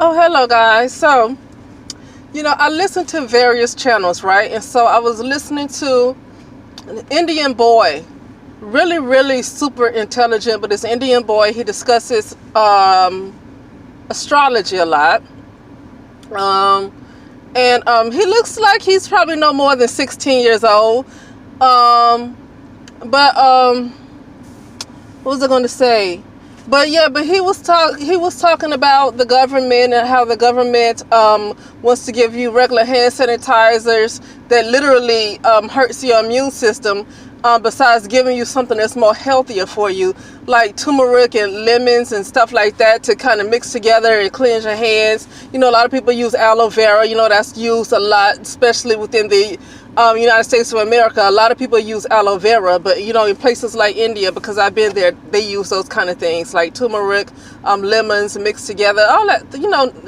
Oh, hello, guys. So, I listen to various channels, right? And so I was listening to an Indian boy, really, really super intelligent, but this Indian boy, he discusses astrology a lot. Um, and he looks like he's probably no more than 16 years old. Um, but what was I going to say? But yeah, but he was talking about the government and how the government wants to give you regular hand sanitizers that literally hurts your immune system. Besides giving you something that's more healthier for you, like turmeric and lemons and stuff like that, to kind of mix together and cleanse your hands. A lot of people use aloe vera. That's used a lot, especially within the United States of America. A lot of people use aloe vera, but in places like India, because I've been there, they use those kind of things like turmeric, lemons mixed together, all that.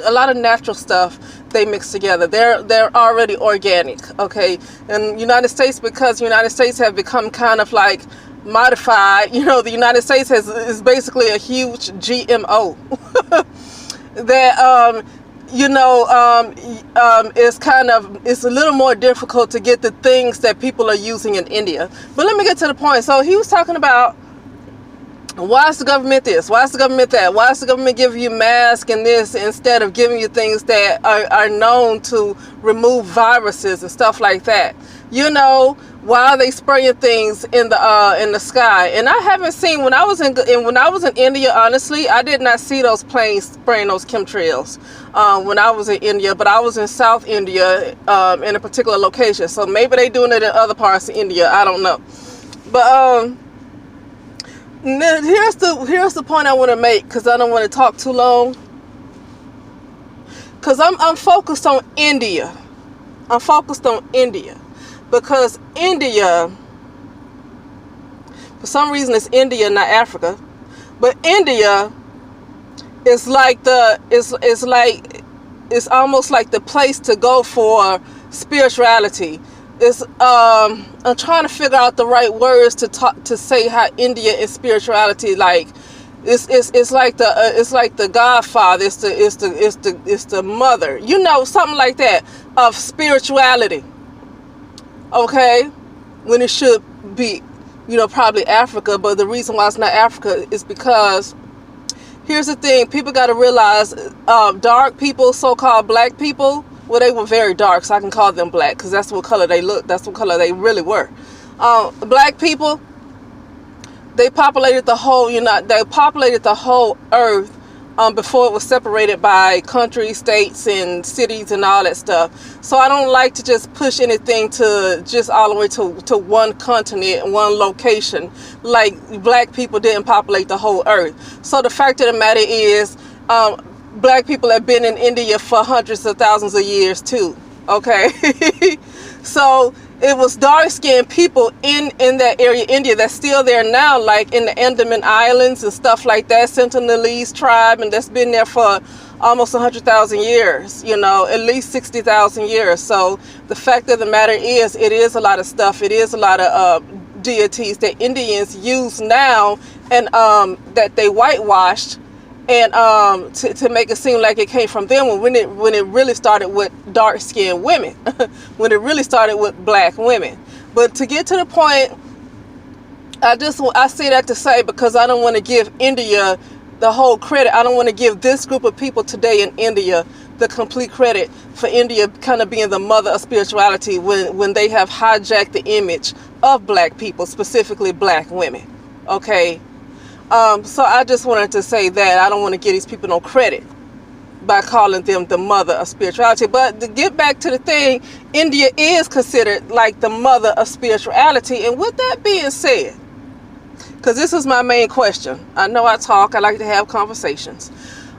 A lot of natural stuff they mix together. They're already organic, okay? And United States, because United States have become kind of like modified. The United States is basically a huge GMO that it's a little more difficult to get the things that people are using in India. But let me get to the point. So he was talking about, why is the government this? Why is the government that? Why is the government giving you masks and this instead of giving you things that are known to remove viruses and stuff like that? Why are they spraying things in the sky? And I haven't seen, when I was in India, honestly, I did not see those planes spraying those chemtrails when I was in India, but I was in South India in a particular location. So maybe they doing it in other parts of India. I don't know. But here's the point I want to make, because I don't want to talk too long. Because I'm focused on India. I'm focused on India. Because India, for some reason it's India, not Africa, but India is like it's almost like the place to go for spirituality. I'm trying to figure out the right words to say how India is spirituality. Like it's like the Godfather. It's the mother. Something like that of spirituality. Okay, when it should be, probably Africa. But the reason why it's not Africa is because, here's the thing, people got to realize, dark people, so-called black people, well, they were very dark, so I can call them black, because that's what color they look, that's what color they really were. Black people, they populated the whole earth before it was separated by countries, states, and cities and all that stuff. So I don't like to just push anything to just all the way to one continent, one location. Like, black people didn't populate the whole earth. So the fact of the matter is, black people have been in India for hundreds of thousands of years too. Okay. So it was dark-skinned people in that area, India, that's still there now, like in the Andaman Islands and stuff like that, Sentinelese tribe, and that's been there for almost 100,000 years, at least 60,000 years. So the fact of the matter is, it is a lot of stuff. It is a lot of deities that Indians use now, and that they whitewashed, and to make it seem like it came from them, when it really started with dark-skinned women, when it really started with black women. But to get to the point, I say that to say, because I don't want to give India the whole credit. I don't want to give this group of people today in India the complete credit for India kind of being the mother of spirituality, when they have hijacked the image of black people, specifically black women. Okay. So I just wanted to say that I don't want to give these people no credit by calling them the mother of spirituality. But to get back to the thing, India is considered like the mother of spirituality. And with that being said, because this is my main question, I know I like to have conversations.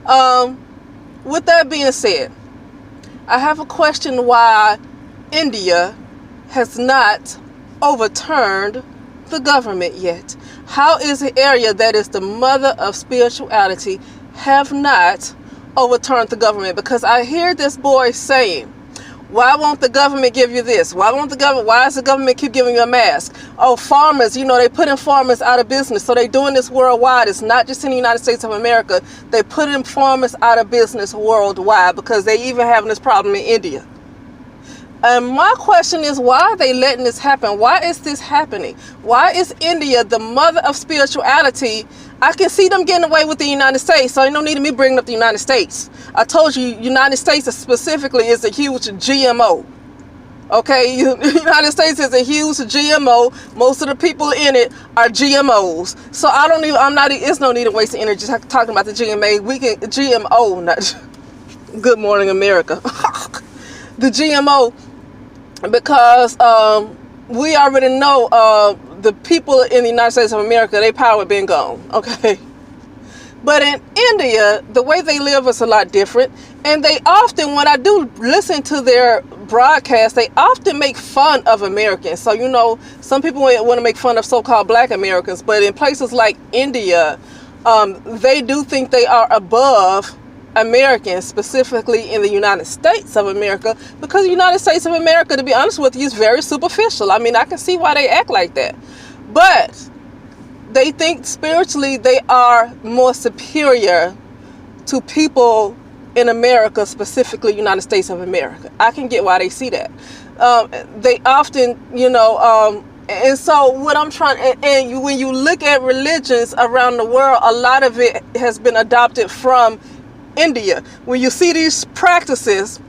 With that being said, I have a question why India has not overturned the government yet. How is the area that is the mother of spirituality have not overturned the government? Because I hear this boy saying, Why won't the government give you this? Why does the government keep giving you a mask? Oh, farmers, they putting farmers out of business. So they doing this worldwide. It's not just in the United States of America. They putting farmers out of business worldwide because they even having this problem in India. And my question is, why are they letting this happen? Why is this happening? Why is India the mother of spirituality? I can see them getting away with the United States, so ain't no need of me bringing up the United States. I told you, United States specifically is a huge GMO. Okay, United States is a huge GMO. Most of the people in it are GMOs. So it's no need to waste energy talking about the GMO, not Good Morning America. The GMO, because we already know the people in the United States of America, their power been gone, okay? But in India, the way they live is a lot different. And they often, when I do listen to their broadcast, they often make fun of Americans. So, some people want to make fun of so-called black Americans. But in places like India, they do think they are above Americans, specifically in the United States of America, because the United States of America, to be honest with you, is very superficial. I mean, I can see why they act like that. But they think spiritually they are more superior to people in America, specifically United States of America. I can get why they see that. They often, and so what I'm trying, and when you look at religions around the world, a lot of it has been adopted from India. When you see these practices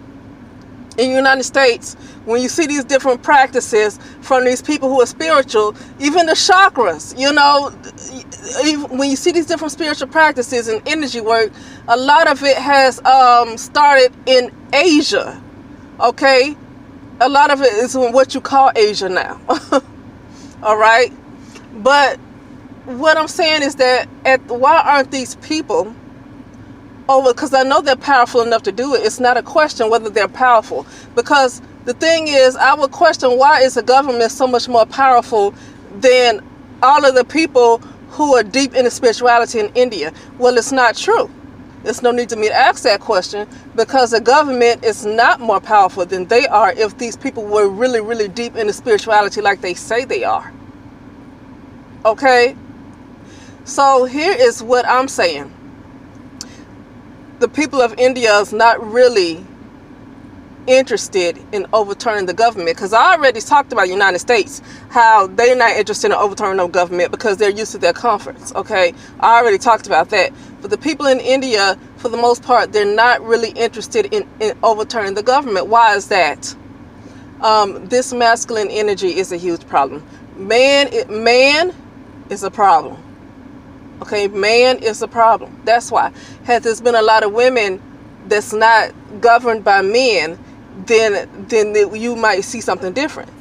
in the United States, when you see these different practices from these people who are spiritual, even the chakras, when you see these different spiritual practices and energy work, a lot of it has started in Asia, okay? A lot of it is in what you call Asia now, all right? But what I'm saying is that why aren't these people because I know they're powerful enough to do it. It's not a question whether they're powerful. Because the thing is, I would question, why is the government so much more powerful than all of the people who are deep into spirituality in India? Well, it's not true. There's no need to me to ask that question, because the government is not more powerful than they are if these people were really, really deep into spirituality like they say they are. Okay? So here is what I'm saying. The people of India is not really interested in overturning the government, because I already talked about the United States, how they're not interested in overturning no government because they're used to their comforts. Okay, I already talked about that. But the people in India, for the most part, they're not really interested in overturning the government. Why is that? This masculine energy is a huge problem. Man is a problem. Okay, man is a problem. That's why. Had there's been a lot of women that's not governed by men, then you might see something different.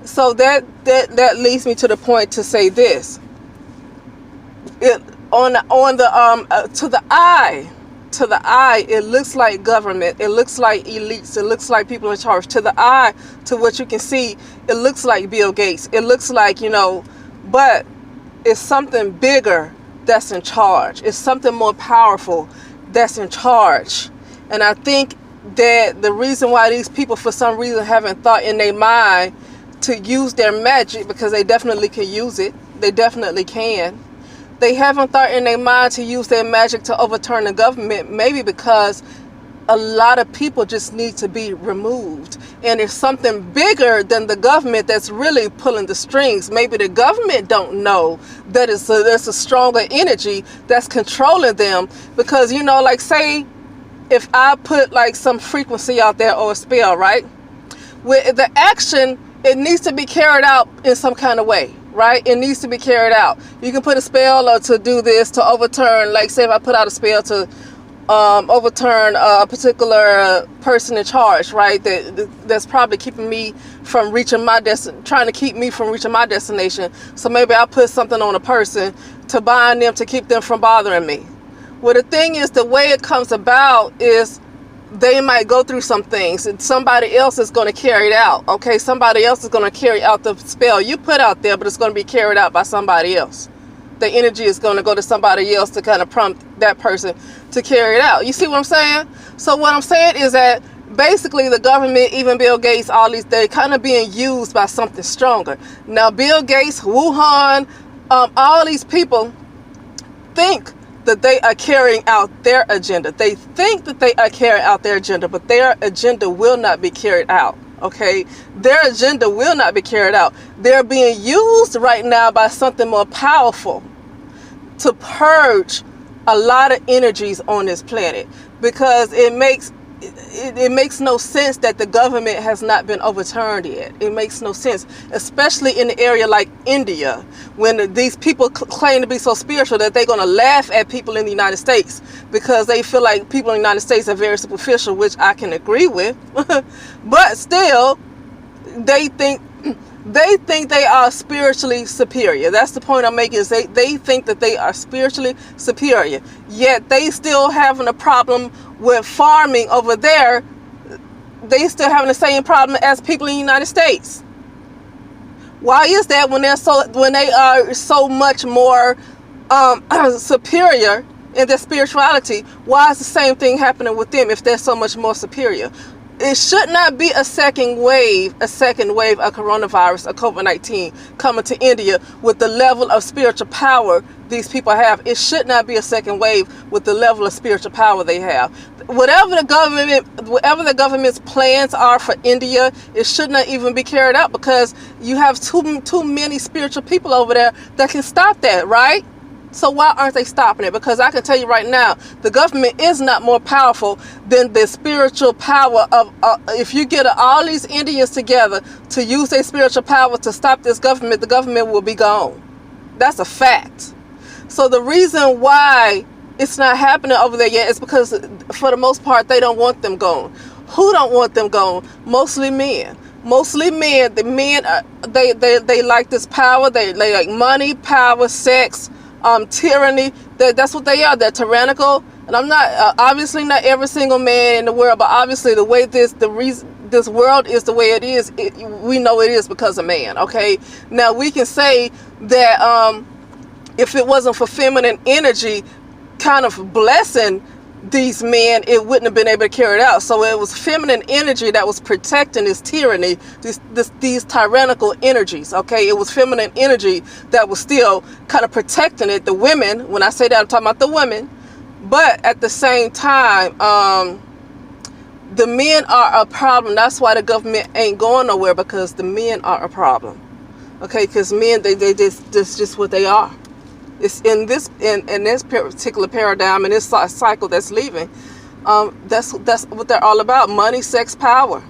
So that leads me to the point to say this. To the eye, it looks like government. It looks like elites. It looks like people in charge. To the eye, to what you can see, it looks like Bill Gates. It looks like, but it's something bigger that's in charge. It's something more powerful that's in charge. And I think that the reason why these people, for some reason, haven't thought in their mind to use their magic, because they definitely can use it. They definitely can. They haven't thought in their mind to use their magic to overturn the government, maybe because a lot of people just need to be removed. And there's something bigger than the government that's really pulling the strings. Maybe the government don't know that there's a stronger energy that's controlling them. Because, like say, if I put like some frequency out there or a spell, right? With the action, it needs to be carried out in some kind of way, right? It needs to be carried out. You can put a spell or to do this, to overturn, like say if I put out a spell to overturn a particular person in charge, right? That's probably keeping me from reaching my trying to keep me from reaching my destination. So maybe I'll put something on a person to bind them, to keep them from bothering me. Well, the thing is, the way it comes about is they might go through some things and somebody else is going to carry it out. Okay, somebody else is going to carry out the spell you put out there, but it's going to be carried out by somebody else. The energy is going to go to somebody else to kind of prompt that person to carry it out. You see what I'm saying? So what I'm saying is that basically the government, even Bill Gates, all these, they're kind of being used by something stronger. Now Bill Gates, Wuhan, all these people think that they are carrying out their agenda. They think that they are carrying out their agenda, but their agenda will not be carried out. Okay, their agenda will not be carried out. They're being used right now by something more powerful to purge a lot of energies on this planet, because it makes no sense that the government has not been overturned yet. It makes no sense, especially in an area like India, when these people claim to be so spiritual that they're going to laugh at people in the United States because they feel like people in the United States are very superficial, which I can agree with. But still, they think they are spiritually superior. That's the point I'm making, is they think that they are spiritually superior, yet they still having a problem with farming over there. They still having the same problem as people in the United States. Why is that when they are so much more superior in their spirituality? Why is the same thing happening with them if they're so much more superior? It should not be a second wave of coronavirus, of COVID-19 coming to India with the level of spiritual power these people have. It should not be a second wave with the level of spiritual power they have. Whatever the government's plans are for India, it should not even be carried out, because you have too many spiritual people over there that can stop that, right? So why aren't they stopping it? Because I can tell you right now, the government is not more powerful than the spiritual power of, if you get all these Indians together to use their spiritual power to stop this government, the government will be gone. That's a fact. So the reason why it's not happening over there yet is because, for the most part, they don't want them gone. Who don't want them gone? Mostly men. Mostly men. The men, they like this power. They like money, power, sex, tyranny. That's what they are. They're tyrannical. And I'm not, obviously not every single man in the world, but obviously the way this world is the way it is, we know it is because of man. Okay. Now we can say that if it wasn't for feminine energy kind of blessing these men, it wouldn't have been able to carry it out. So it was feminine energy that was protecting this tyranny, these tyrannical energies. Okay, it was feminine energy that was still kind of protecting it. The women, when I say that, I'm talking about the women. But at the same time, the men are a problem. That's why the government ain't going nowhere, because the men are a problem. Okay, because men, that's just what they are. It's in this particular paradigm, and this cycle that's leaving. That's what they're all about: money, sex, power.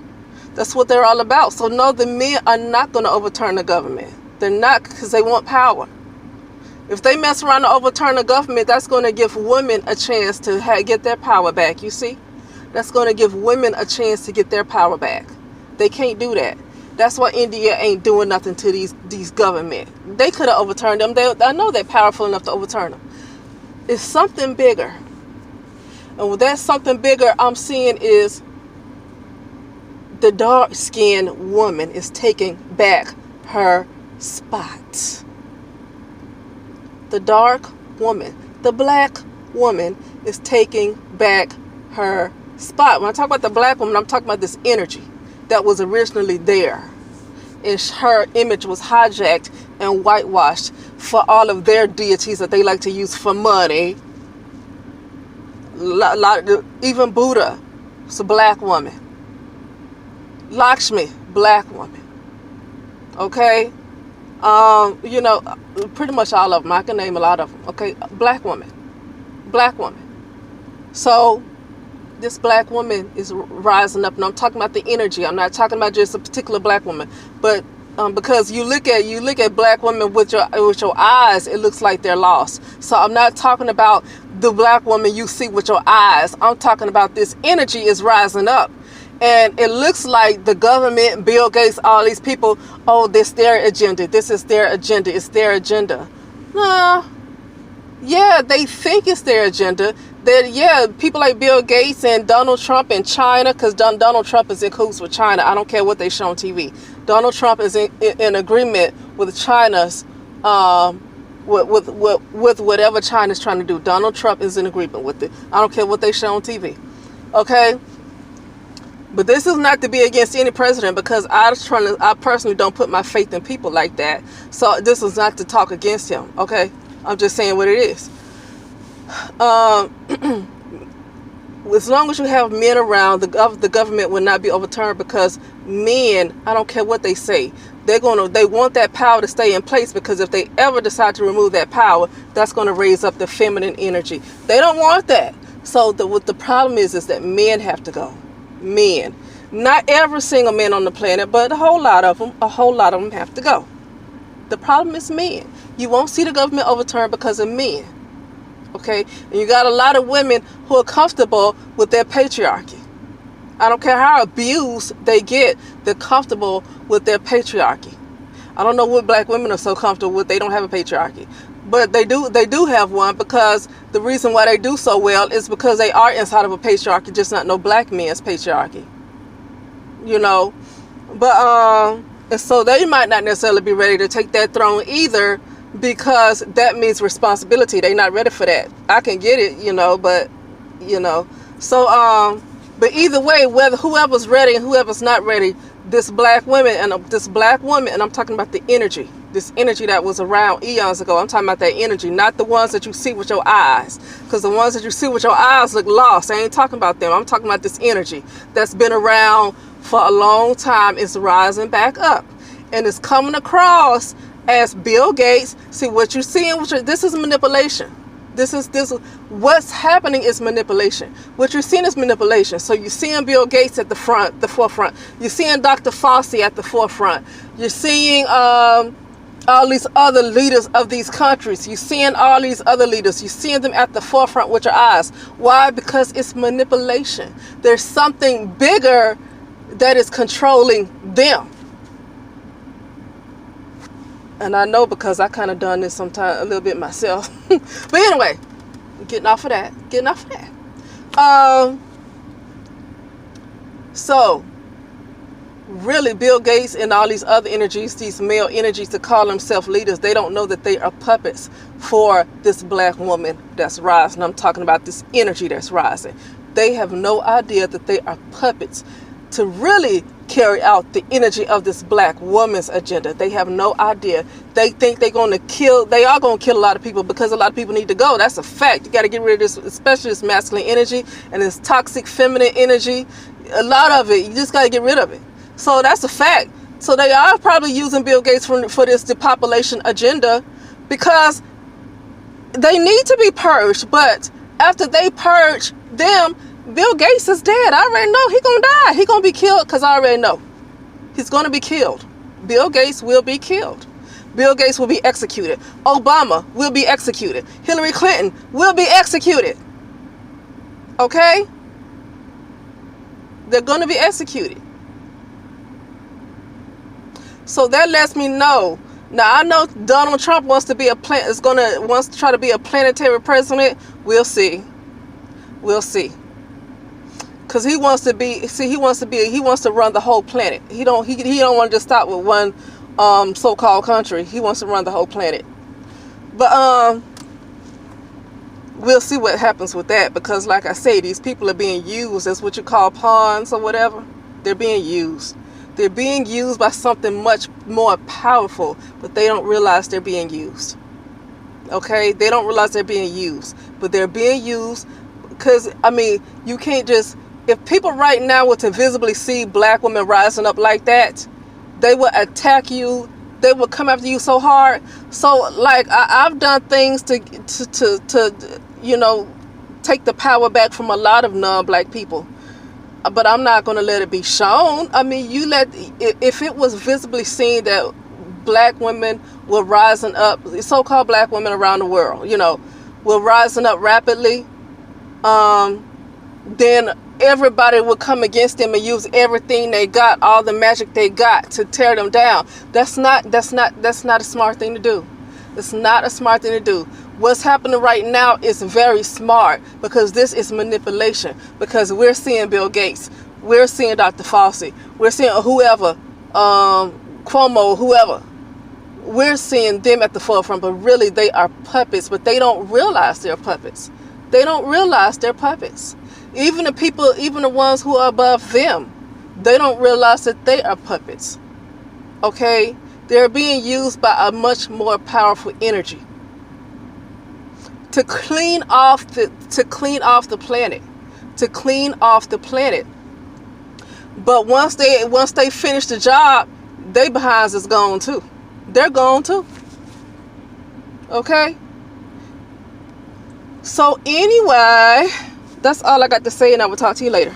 That's what they're all about. So no, the men are not going to overturn the government. They're not, because they want power. If they mess around and overturn the government, that's going to give women a chance to get their power back. You see, that's going to give women a chance to get their power back. They can't do that. That's why India ain't doing nothing to these government. They could have overturned them. I know they're powerful enough to overturn them. It's something bigger. And with that something bigger I'm seeing is the dark-skinned woman is taking back her spot. The dark woman, the black woman, is taking back her spot. When I talk about the black woman, I'm talking about this energy that was originally there, and her image was hijacked and whitewashed for all of their deities that they like to use for money. Even Buddha was a black woman. Lakshmi, black woman. Okay, you know, pretty much all of them. I can name a lot of them. Okay, black woman. So this black woman is rising up, and I'm talking about the energy. I'm not talking about just a particular black woman, but because you look at black women with your eyes, it looks like they're lost. So I'm not talking about the black woman you see with your eyes. I'm talking about this energy is rising up, and it looks like the government, Bill Gates, all these people, oh, this their agenda. This is their agenda. It's their agenda. Nah. Yeah, they think it's their agenda. That, yeah, people like Bill Gates and Donald Trump and China, because Donald Trump is in cahoots with China. I don't care what they show on TV. Donald Trump is in agreement with China's, with whatever China's trying to do. Donald Trump is in agreement with it. I don't care what they show on TV. Okay? But this is not to be against any president, because I personally don't put my faith in people like that. So this is not to talk against him, okay? I'm just saying what it is. As long as you have men around, the government will not be overturned, because men, I don't care what they say, they want that power to stay in place, because if they ever decide to remove that power, that's going to raise up the feminine energy. They don't want that. So what the problem is that men have to go. Men. Not every single man on the planet, but a whole lot of them have to go. The problem is men. You won't see the government overturned because of men. Okay? And you got a lot of women who are comfortable with their patriarchy. I don't care how abused they get, they're comfortable with their patriarchy. I don't know what black women are so comfortable with. They don't have a patriarchy. But they do have one, because the reason why they do so well is because they are inside of a patriarchy, just not no black man's patriarchy. You know? But and so they might not necessarily be ready to take that throne either, because that means responsibility. They're not ready for that. I can get it, you know, but you know. So but either way, whether whoever's ready and whoever's not ready, this black woman, and I'm talking about the energy, this energy that was around eons ago. I'm talking about that energy, not the ones that you see with your eyes, because the ones that you see with your eyes look lost. I ain't talking about them. I'm talking about this energy that's been around for a long time. It's rising back up, and it's coming across as Bill Gates. See what you're seeing, this is manipulation. This what's happening is manipulation. What you're seeing is manipulation. So you're seeing Bill Gates at the forefront. You're seeing Dr. Fauci at the forefront. You're seeing all these other leaders of these countries. You're seeing all these other leaders. You're seeing them at the forefront with your eyes. Why? Because it's manipulation. There's something bigger that is controlling them. And I know, because I kind of done this sometimes a little bit myself. But anyway, getting off of that. So, really, Bill Gates and all these other energies, these male energies that call themselves leaders, they don't know that they are puppets for this black woman that's rising. I'm talking about this energy that's rising. They have no idea that they are puppets to really carry out the energy of this black woman's agenda. They have no idea. They think they are going to kill a lot of people, because a lot of people need to go. That's a fact. You got to get rid of this, especially this masculine energy and this toxic feminine energy. A lot of it, you just got to get rid of it. So that's a fact. So they are probably using Bill Gates for this depopulation agenda, because they need to be purged. But after they purge them, Bill Gates is dead. I already know he's going to die. He's going to be killed, because I already know. He's going to be killed. Bill Gates will be killed. Bill Gates will be executed. Obama will be executed. Hillary Clinton will be executed. Okay? They're going to be executed. So that lets me know. Now, I know Donald Trump wants to try to be a planetary president. We'll see. We'll see. Because he wants to run the whole planet. He don't want to just stop with one so-called country. He wants to run the whole planet. But we'll see what happens with that, because like I say, these people are being used as what you call pawns or whatever. They're being used. They're being used by something much more powerful, but they don't realize they're being used. Okay? They don't realize they're being used, but they're being used because, I mean, you can't just... If people right now were to visibly see black women rising up like that, they would attack you. They would come after you so hard. So, like, I've done things to you know, take the power back from a lot of non-black people. But I'm not going to let it be shown. I mean, if it was visibly seen that black women were rising up, so-called black women around the world, you know, were rising up rapidly, then everybody would come against them and use everything they got, all the magic they got, to tear them down. That's not a smart thing to do. It's not a smart thing to do. What's happening right now is very smart, because this is manipulation. Because we're seeing Bill Gates, we're seeing Dr. Fauci, we're seeing whoever, Cuomo, whoever. We're seeing them at the forefront, but really they are puppets. But they don't realize they're puppets. They don't realize they're puppets. Even the people, even the ones who are above them, They don't realize that they are puppets. Okay? They're being used by a much more powerful energy to clean off the planet. To clean off the planet. But once they finish the job, they behinds is gone too. They're gone too. Okay? So anyway, that's all I got to say, and I will talk to you later.